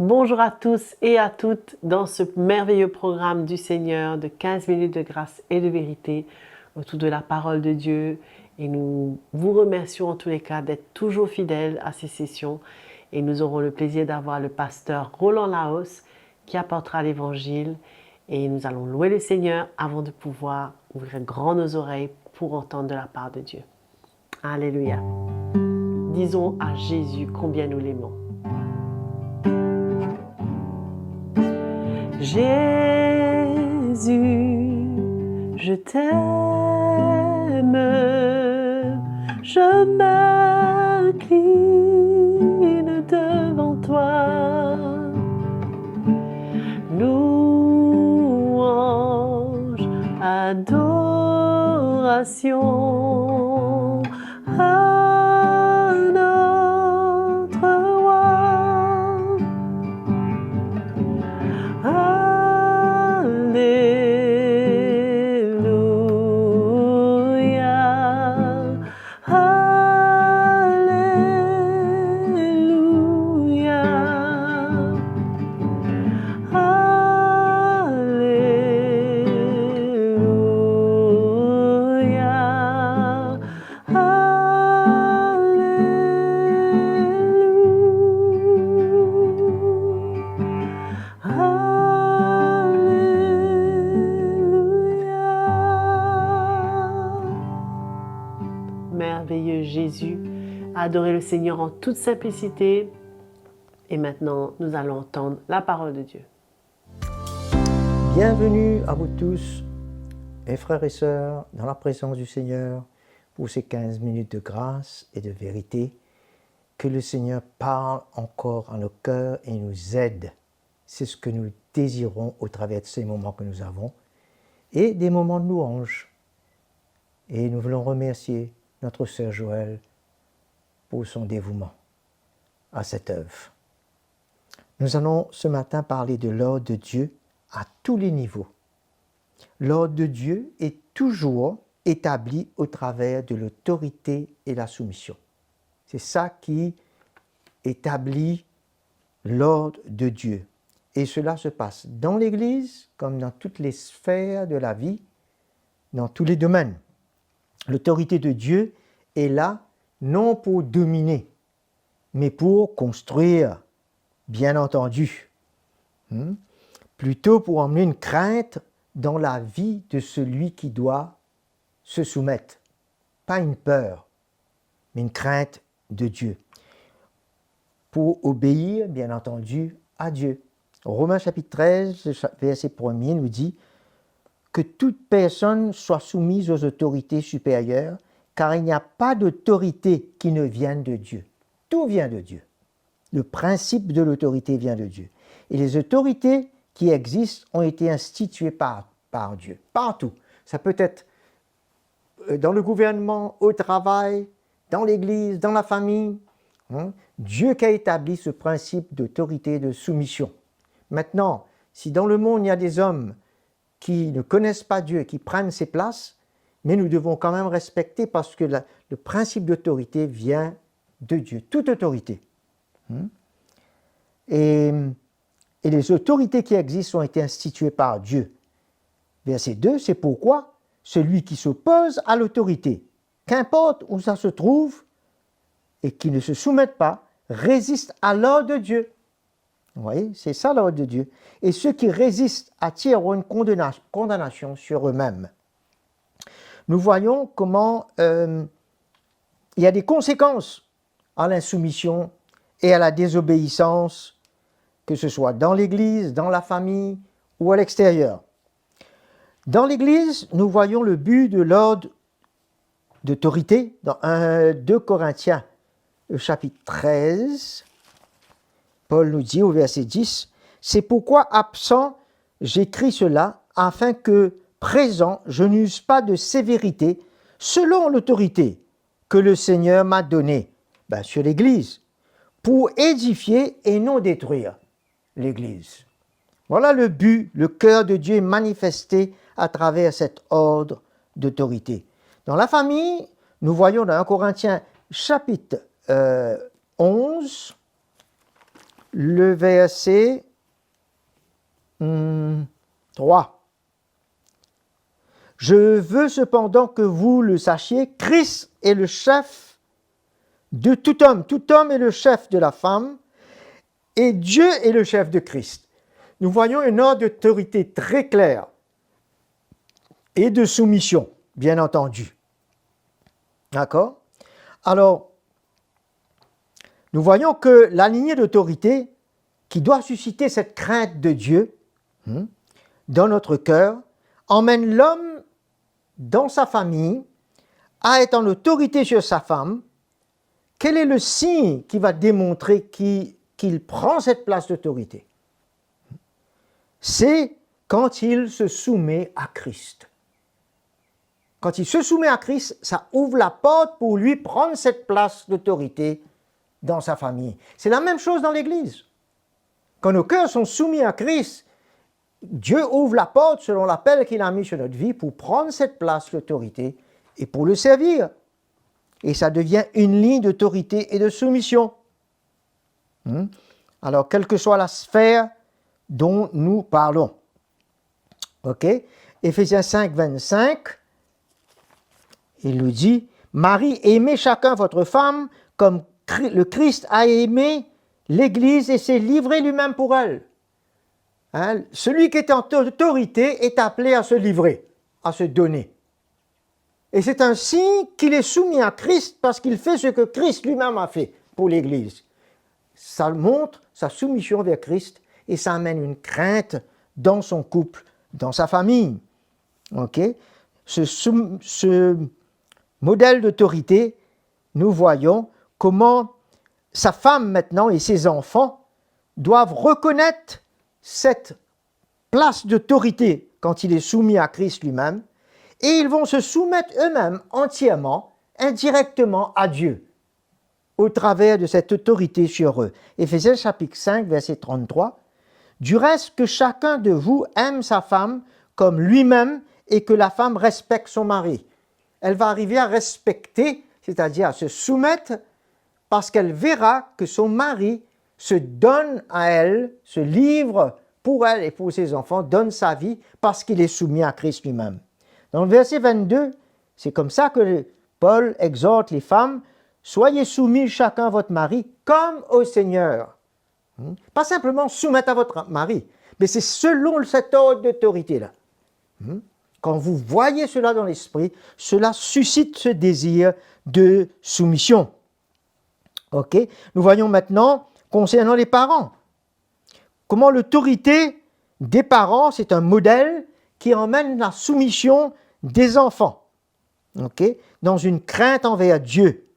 Bonjour à tous et à toutes dans ce merveilleux programme du Seigneur de 15 minutes de grâce et de vérité autour de la parole de Dieu. Et nous vous remercions en tous les cas d'être toujours fidèles à ces sessions. Et nous aurons le plaisir d'avoir le pasteur Roland Laos qui apportera l'évangile. Et nous allons louer le Seigneur avant de pouvoir ouvrir grand nos oreilles pour entendre de la part de Dieu. Alléluia. Disons à Jésus combien nous l'aimons. Jésus, je t'aime, je m'incline devant toi. Louange, adoration à notre roi. Alléluia, Alléluia, Alléluia, merveilleux Jésus, adorez le Seigneur en toute simplicité. Et maintenant, nous allons entendre la parole de Dieu. Bienvenue à vous tous, mes frères et sœurs, dans la présence du Seigneur, pour ces 15 minutes de grâce et de vérité. Que le Seigneur parle encore à nos cœurs et nous aide. C'est ce que nous désirons au travers de ces moments que nous avons et des moments de louange. Et nous voulons remercier notre sœur Joëlle pour son dévouement à cette œuvre. Nous allons ce matin parler de l'ordre de Dieu à tous les niveaux. L'ordre de Dieu est toujours établi au travers de l'autorité et la soumission. C'est ça qui établit l'ordre de Dieu. Et cela se passe dans l'Église comme dans toutes les sphères de la vie, dans tous les domaines. L'autorité de Dieu est là non pour dominer, mais pour construire, bien entendu. Plutôt pour emmener une crainte dans la vie de celui qui doit se soumettre. Pas une peur, mais une crainte de Dieu. Pour obéir, bien entendu, à Dieu. Romains chapitre 13, verset 1er nous dit que toute personne soit soumise aux autorités supérieures, car il n'y a pas d'autorité qui ne vienne de Dieu. Tout vient de Dieu. Le principe de l'autorité vient de Dieu. Et les autorités qui existent ont été instituées par Dieu, partout. Ça peut être dans le gouvernement, au travail, dans l'Église, dans la famille. Dieu qui a établi ce principe d'autorité et de soumission. Maintenant, si dans le monde il y a des hommes qui ne connaissent pas Dieu et qui prennent ses places, mais nous devons quand même respecter parce que le principe d'autorité vient de Dieu, toute autorité. Et les autorités qui existent ont été instituées par Dieu. Verset 2, c'est pourquoi celui qui s'oppose à l'autorité, qu'importe où ça se trouve, et qui ne se soumette pas, résiste à l'ordre de Dieu. Vous voyez, c'est ça l'ordre de Dieu. Et ceux qui résistent attireront une condamnation sur eux-mêmes. Nous voyons comment il y a des conséquences à l'insoumission et à la désobéissance, que ce soit dans l'Église, dans la famille ou à l'extérieur. Dans l'Église, nous voyons le but de l'ordre d'autorité dans 2 Corinthiens, le chapitre 13. Paul nous dit au verset 10, « C'est pourquoi, absent, j'écris cela, afin que, présent, je n'use pas de sévérité, selon l'autorité que le Seigneur m'a donnée, sur l'Église, pour édifier et non détruire l'Église. » Voilà le but, le cœur de Dieu est manifesté à travers cet ordre d'autorité. Dans la famille, nous voyons dans 1 Corinthiens chapitre 11, le verset 3. Je veux cependant que vous le sachiez, Christ est le chef de tout homme. Tout homme est le chef de la femme et Dieu est le chef de Christ. Nous voyons un ordre d'autorité très clair et de soumission, bien entendu. D'accord? Alors, nous voyons que la lignée d'autorité qui doit susciter cette crainte de Dieu dans notre cœur emmène l'homme dans sa famille à être en autorité sur sa femme. Quel est le signe qui va démontrer qu'il prend cette place d'autorité? C'est quand il se soumet à Christ. Quand il se soumet à Christ, ça ouvre la porte pour lui prendre cette place d'autorité dans sa famille. C'est la même chose dans l'Église. Quand nos cœurs sont soumis à Christ, Dieu ouvre la porte selon l'appel qu'il a mis sur notre vie pour prendre cette place d'autorité et pour le servir. Et ça devient une ligne d'autorité et de soumission. Alors, quelle que soit la sphère dont nous parlons. Ok? Éphésiens 5, 25, il nous dit, « Marie, aimez chacun votre femme comme le Christ a aimé l'Église et s'est livré lui-même pour elle. » Celui qui est en autorité est appelé à se livrer, à se donner. Et c'est un signe qu'il est soumis à Christ parce qu'il fait ce que Christ lui-même a fait pour l'Église. Ça montre sa soumission vers Christ et ça amène une crainte dans son couple, dans sa famille. Okay? Ce modèle d'autorité, nous voyons comment sa femme maintenant et ses enfants doivent reconnaître cette place d'autorité quand il est soumis à Christ lui-même, et ils vont se soumettre eux-mêmes entièrement, indirectement à Dieu, au travers de cette autorité sur eux. Éphésiens chapitre 5, verset 33, « Du reste que chacun de vous aime sa femme comme lui-même et que la femme respecte son mari. » Elle va arriver à respecter, c'est-à-dire à se soumettre, parce qu'elle verra que son mari se donne à elle, se livre pour elle et pour ses enfants, donne sa vie parce qu'il est soumis à Christ lui-même. Dans le verset 22, c'est comme ça que Paul exhorte les femmes, « Soyez soumis chacun à votre mari comme au Seigneur. » Pas simplement soumettre à votre mari, mais c'est selon cet ordre d'autorité-là. Quand vous voyez cela dans l'esprit, cela suscite ce désir de soumission. Ok? Nous voyons maintenant, concernant les parents, comment l'autorité des parents, c'est un modèle qui emmène la soumission des enfants, okay? Dans une crainte envers Dieu.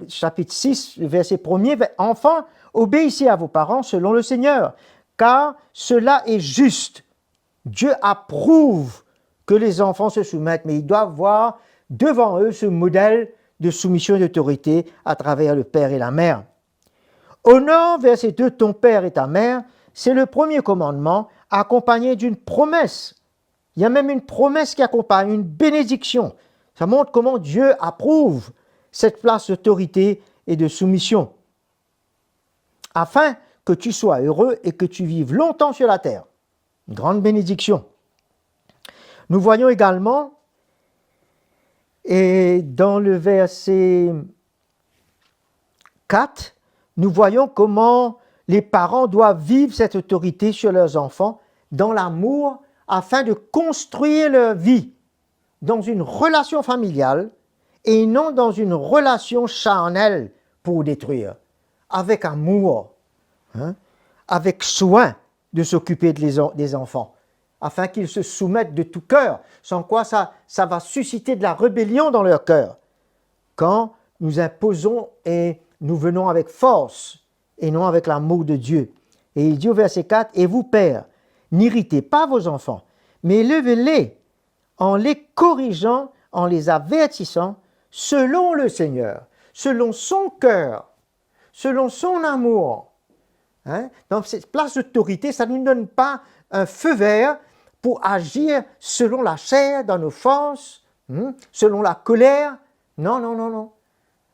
Chapitre 6, verset 1er, « Enfants, obéissez à vos parents selon le Seigneur, car cela est juste. » Dieu approuve que les enfants se soumettent, mais ils doivent voir devant eux ce modèle de soumission et d'autorité à travers le père et la mère. Honore, verset 2, ton père et ta mère, c'est le premier commandement accompagné d'une promesse. Il y a même une promesse qui accompagne, une bénédiction. Ça montre comment Dieu approuve cette place d'autorité et de soumission, afin que tu sois heureux et que tu vives longtemps sur la terre. Une grande bénédiction. Nous voyons également, et dans le verset 4, nous voyons comment les parents doivent vivre cette autorité sur leurs enfants dans l'amour afin de construire leur vie dans une relation familiale et non dans une relation charnelle pour détruire, avec amour, avec soin de s'occuper des enfants, afin qu'ils se soumettent de tout cœur, sans quoi ça va susciter de la rébellion dans leur cœur. Quand nous imposons et nous venons avec force et non avec l'amour de Dieu. Et il dit au verset 4, « Et vous, pères, n'irritez pas vos enfants, mais élevez-les en les corrigeant, en les avertissant, selon le Seigneur, selon son cœur, selon son amour. » Dans cette place d'autorité, ça ne nous donne pas un feu vert pour agir selon la chair, dans nos forces, selon la colère. Non, non, non, non.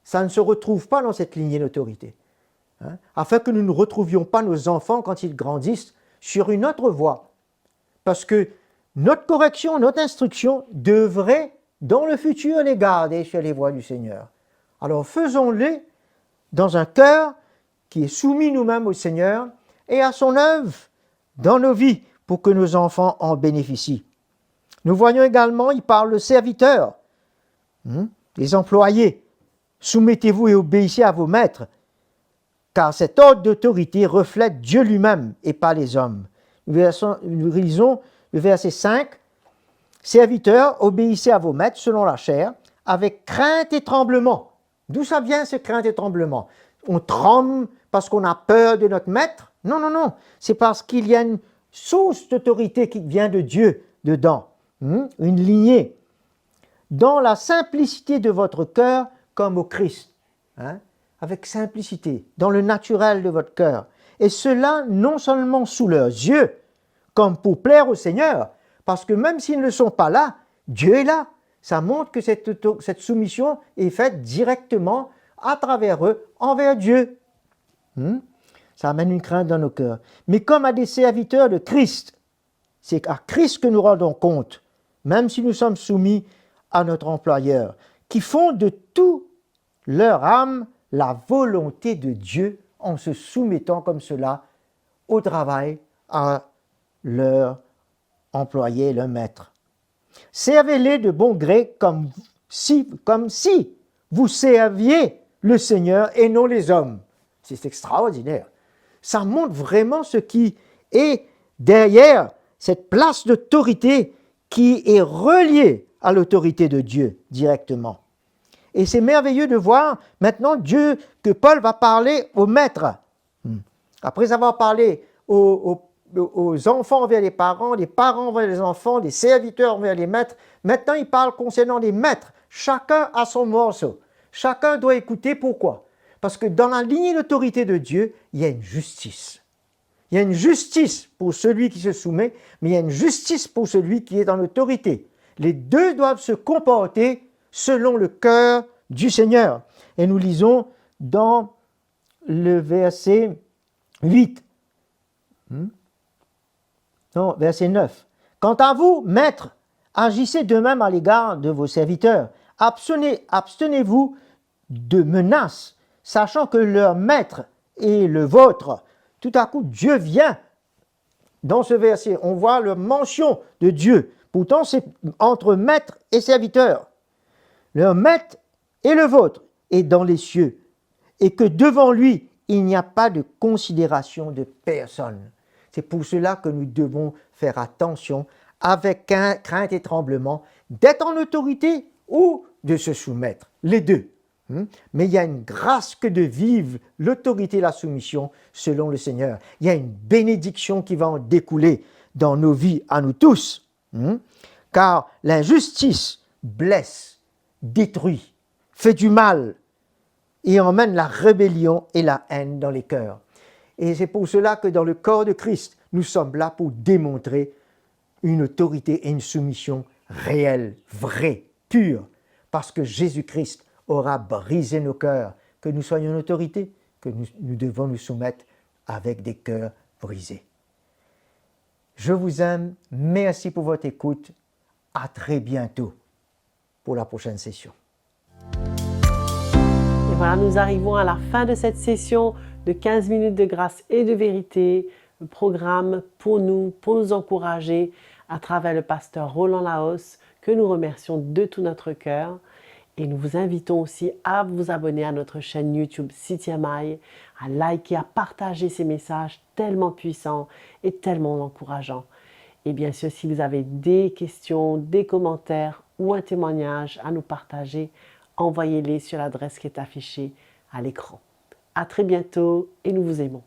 Ça ne se retrouve pas dans cette lignée d'autorité. hein, afin que nous ne retrouvions pas nos enfants quand ils grandissent sur une autre voie. Parce que notre correction, notre instruction devrait, dans le futur, les garder sur les voies du Seigneur. Alors faisons-les dans un cœur qui est soumis nous-mêmes au Seigneur et à son œuvre dans nos vies pour que nos enfants en bénéficient. Nous voyons également, il parle de serviteurs, les employés. Soumettez-vous et obéissez à vos maîtres, car cet ordre d'autorité reflète Dieu lui-même et pas les hommes. Nous lisons le verset 5. Serviteurs, obéissez à vos maîtres selon la chair, avec crainte et tremblement. D'où ça vient, ce crainte et tremblement? On tremble parce qu'on a peur de notre maître? Non, non, non. C'est parce qu'il y a une source d'autorité qui vient de Dieu dedans. Une lignée. Dans la simplicité de votre cœur, comme au Christ. Avec simplicité, dans le naturel de votre cœur. Et cela non seulement sous leurs yeux, comme pour plaire au Seigneur, parce que même s'ils ne sont pas là, Dieu est là. Ça montre que cette soumission est faite directement à travers eux, envers Dieu. Ça amène une crainte dans nos cœurs. Mais comme à des serviteurs de Christ, c'est à Christ que nous rendons compte, même si nous sommes soumis à notre employeur, qui font de tout leur âme la volonté de Dieu en se soumettant comme cela au travail à leur employé, leur maître. Servez-les de bon gré comme si vous serviez le Seigneur et non les hommes. C'est extraordinaire. Ça montre vraiment ce qui est derrière cette place d'autorité qui est reliée à l'autorité de Dieu directement. Et c'est merveilleux de voir maintenant Dieu que Paul va parler aux maîtres. Après avoir parlé aux enfants envers les parents envers les enfants, les serviteurs envers les maîtres, maintenant il parle concernant les maîtres. Chacun a son morceau. Chacun doit écouter. Pourquoi? Parce que dans la lignée d'autorité de Dieu, il y a une justice. Il y a une justice pour celui qui se soumet, mais il y a une justice pour celui qui est dans l'autorité. Les deux doivent se comporter selon le cœur du Seigneur. Et nous lisons dans le verset 8. Non, verset 9. Quant à vous, maîtres, agissez de même à l'égard de vos serviteurs. Abstenez-vous de menaces, sachant que leur maître est le vôtre. Tout à coup, Dieu vient. Dans ce verset, on voit la mention de Dieu. Pourtant, c'est entre maître et serviteur. Leur maître est le vôtre, et dans les cieux. Et que devant lui, il n'y a pas de considération de personne. C'est pour cela que nous devons faire attention, avec crainte et tremblement, d'être en autorité ou de se soumettre. Les deux. Mais il y a une grâce que de vivre l'autorité et la soumission selon le Seigneur. Il y a une bénédiction qui va en découler dans nos vies à nous tous. Car l'injustice blesse, détruit, fait du mal et emmène la rébellion et la haine dans les cœurs. Et c'est pour cela que dans le corps de Christ, nous sommes là pour démontrer une autorité et une soumission réelle, vraie, pure, parce que Jésus-Christ aura brisé nos cœurs, que nous soyons en autorité, que nous devons nous soumettre avec des cœurs brisés. Je vous aime, merci pour votre écoute, à très bientôt pour la prochaine session. Et voilà, nous arrivons à la fin de cette session de 15 minutes de grâce et de vérité, le programme pour nous encourager à travers le pasteur Roland Laos, que nous remercions de tout notre cœur. Et nous vous invitons aussi à vous abonner à notre chaîne YouTube CTMI, à liker, à partager ces messages tellement puissants et tellement encourageants. Et bien sûr, si vous avez des questions, des commentaires ou un témoignage à nous partager, envoyez-les sur l'adresse qui est affichée à l'écran. À très bientôt et nous vous aimons.